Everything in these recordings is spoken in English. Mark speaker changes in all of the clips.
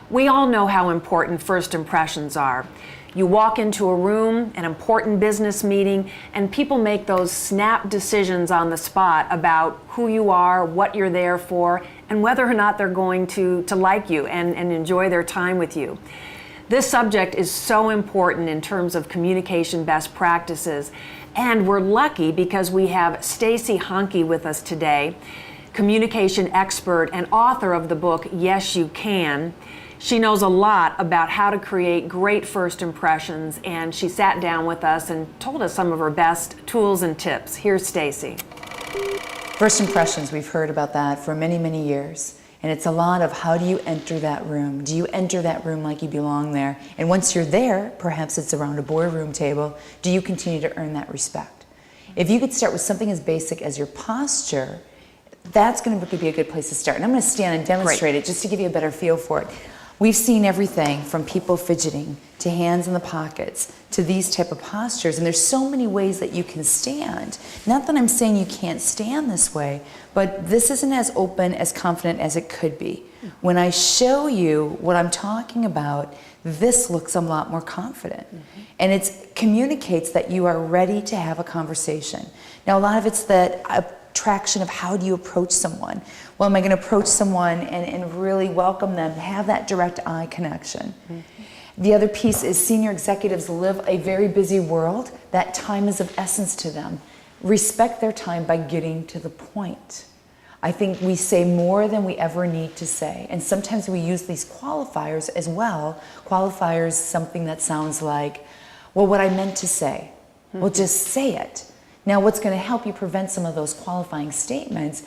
Speaker 1: We all know how important first impressions are. You walk into a room, an important business meeting, and people make those snap decisions on the spot about who you are, what you're there for, and whether or not they're going to like you and enjoy their time with you. This subject is so important in terms of communication best practices, and we're lucky because we have Stacey Hanke with us today, communication expert and author of the book, Yes, You Can. She knows a lot about how to create great first impressions, and she sat down with us and told us some of her best tools and tips. Here's Stacey.
Speaker 2: First impressions, we've heard about that for many, many years. And it's a lot of how do you enter that room? Do you enter that room like you belong there? And once you're there, perhaps it's around a boardroom table, do you continue to earn that respect? If you could start with something as basic as your posture, that's going to be a good place to start. And I'm going to stand and demonstrate it just to give you a better feel for it. We've seen everything from people fidgeting to hands in the pockets to these type of postures, and there's so many ways that you can stand. Not that I'm saying you can't stand this way, but this isn't as open, as confident as it could be. When I show you what I'm talking about, this looks a lot more confident. And it communicates that you are ready to have a conversation. Now, a lot of it's that attraction of how do you approach someone. Well, am I going to approach someone and really welcome them, have that direct eye connection? The other piece is senior executives live a very busy world. That time is of essence to them. Respect their time by getting to the point. I think we say more than we ever need to say. And sometimes we use these qualifiers as well. Qualifiers, something that sounds like, well, what I meant to say. Well, just say it. Now, what's going to help you prevent some of those qualifying statements?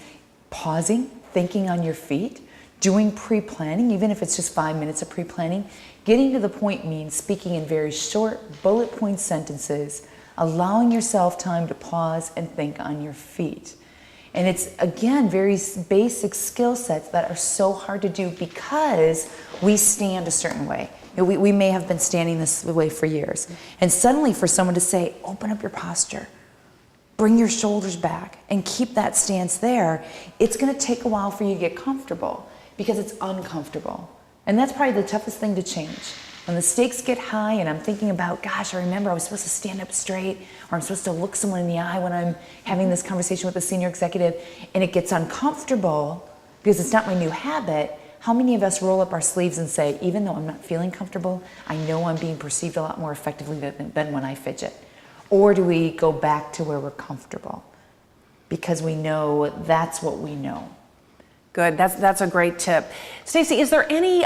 Speaker 2: Pausing, thinking on your feet, doing pre-planning, even if it's just 5 minutes of pre-planning. Getting to the point means speaking in very short, bullet point sentences, allowing yourself time to pause and think on your feet. And it's, again, very basic skill sets that are so hard to do because we stand a certain way. We may have been standing this way for years. And suddenly for someone to say, open up your posture, bring your shoulders back, and keep that stance there, it's going to take a while for you to get comfortable because it's uncomfortable. And that's probably the toughest thing to change. When the stakes get high and I'm thinking about, gosh, I remember I was supposed to stand up straight, or I'm supposed to look someone in the eye when I'm having this conversation with a senior executive, and it gets uncomfortable because it's not my new habit. How many of us roll up our sleeves and say, even though I'm not feeling comfortable, I know I'm being perceived a lot more effectively than when I fidget? Or do we go back to where we're comfortable? Because we know that's what we know.
Speaker 1: Good, that's a great tip. Stacey, is there any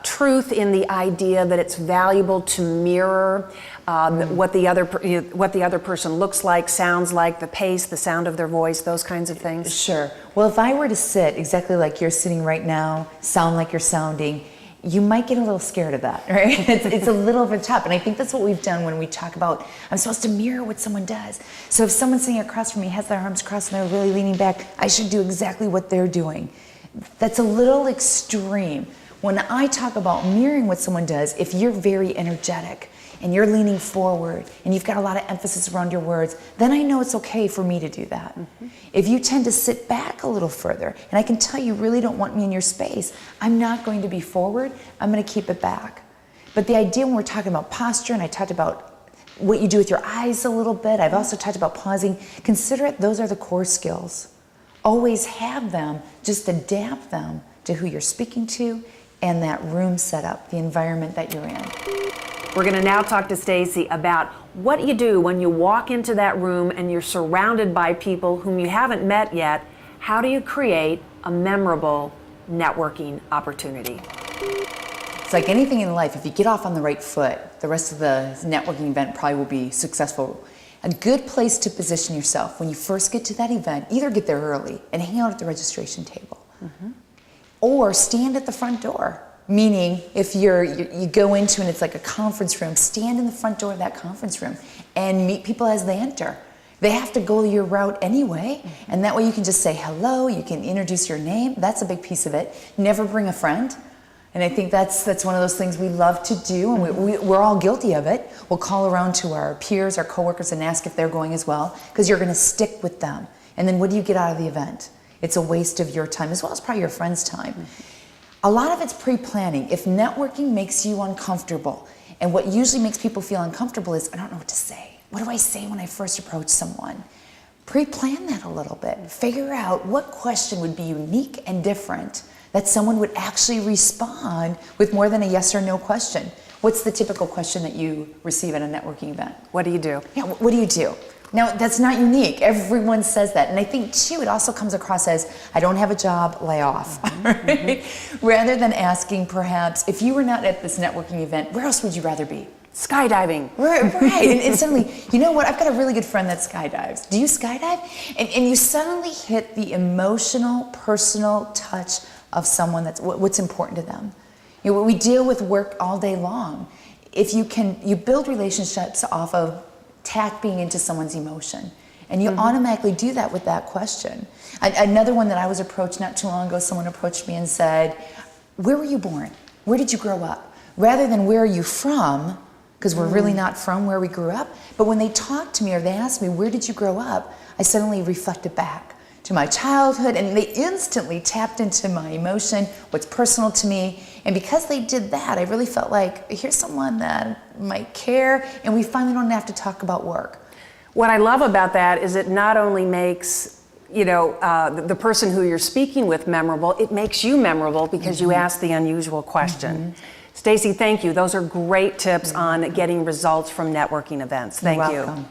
Speaker 1: truth in the idea that it's valuable to mirror what the other person looks like, sounds like, the pace, the sound of their voice, those kinds of things?
Speaker 2: Sure. Well, if I were to sit exactly like you're sitting right now, sound like you're sounding, you might get a little scared of that, right? It's a little bit tough. And I think that's what we've done when we talk about, I'm supposed to mirror what someone does. So if someone sitting across from me has their arms crossed and they're really leaning back, I should do exactly what they're doing. That's a little extreme. When I talk about mirroring what someone does, if you're very energetic and you're leaning forward and you've got a lot of emphasis around your words, then I know it's okay for me to do that. If you tend to sit back a little further, and I can tell you really don't want me in your space, I'm not going to be forward, I'm going to keep it back. But the idea when we're talking about posture, and I talked about what you do with your eyes a little bit, I've also talked about pausing, consider it, those are the core skills. Always have them, just adapt them to who you're speaking to and that room setup, the environment that you're in.
Speaker 1: We're going to now talk to Stacey about what you do when you walk into that room and you're surrounded by people whom you haven't met yet. How do you create a memorable networking opportunity?
Speaker 2: It's like anything in life, if you get off on the right foot, the rest of the networking event probably will be successful. A good place to position yourself when you first get to that event, either get there early and hang out at the registration table, or stand at the front door. Meaning, if you go into and it's like a conference room, stand in the front door of that conference room and meet people as they enter. They have to go your route anyway, and that way you can just say hello, you can introduce your name. That's a big piece of it. Never bring a friend. And I think that's one of those things we love to do, and we're all guilty of it. We'll call around to our peers, our coworkers, and ask if they're going as well, because you're going to stick with them. And then what do you get out of the event? It's a waste of your time, as well as probably your friend's time. A lot of it's pre-planning. If networking makes you uncomfortable, and what usually makes people feel uncomfortable is, I don't know what to say. What do I say when I first approach someone? Pre-plan that a little bit. Figure out what question would be unique and different that someone would actually respond with more than a yes or no question. What's the typical question that you receive at a networking event?
Speaker 1: What do you do?
Speaker 2: Yeah, what do you do? Now, that's not unique. Everyone says that. And I think, too, it also comes across as, I don't have a job, lay off. Right? Rather than asking, perhaps, if you were not at this networking event, where else would you rather be?
Speaker 1: Skydiving.
Speaker 2: Right. And suddenly, you know what? I've got a really good friend that skydives. Do you skydive? And you suddenly hit the emotional, personal touch of someone that's what's important to them. You know, we deal with work all day long. If you build relationships off of tapping into someone's emotion. And you automatically do that with that question. Another one that I was approached not too long ago, someone approached me and said, where were you born? Where did you grow up? Rather than where are you from, because we're really not from where we grew up. But when they talked to me or they asked me, where did you grow up? I suddenly reflected back to my childhood, and they instantly tapped into my emotion, what's personal to me. And because they did that, I really felt like, here's someone that might care, and we finally don't have to talk about work.
Speaker 1: What I love about that is it not only makes the person who you're speaking with memorable, it makes you memorable because you asked the unusual question. Stacey, thank you. Those are great tips on getting results from networking events. Thank you.
Speaker 2: You're welcome.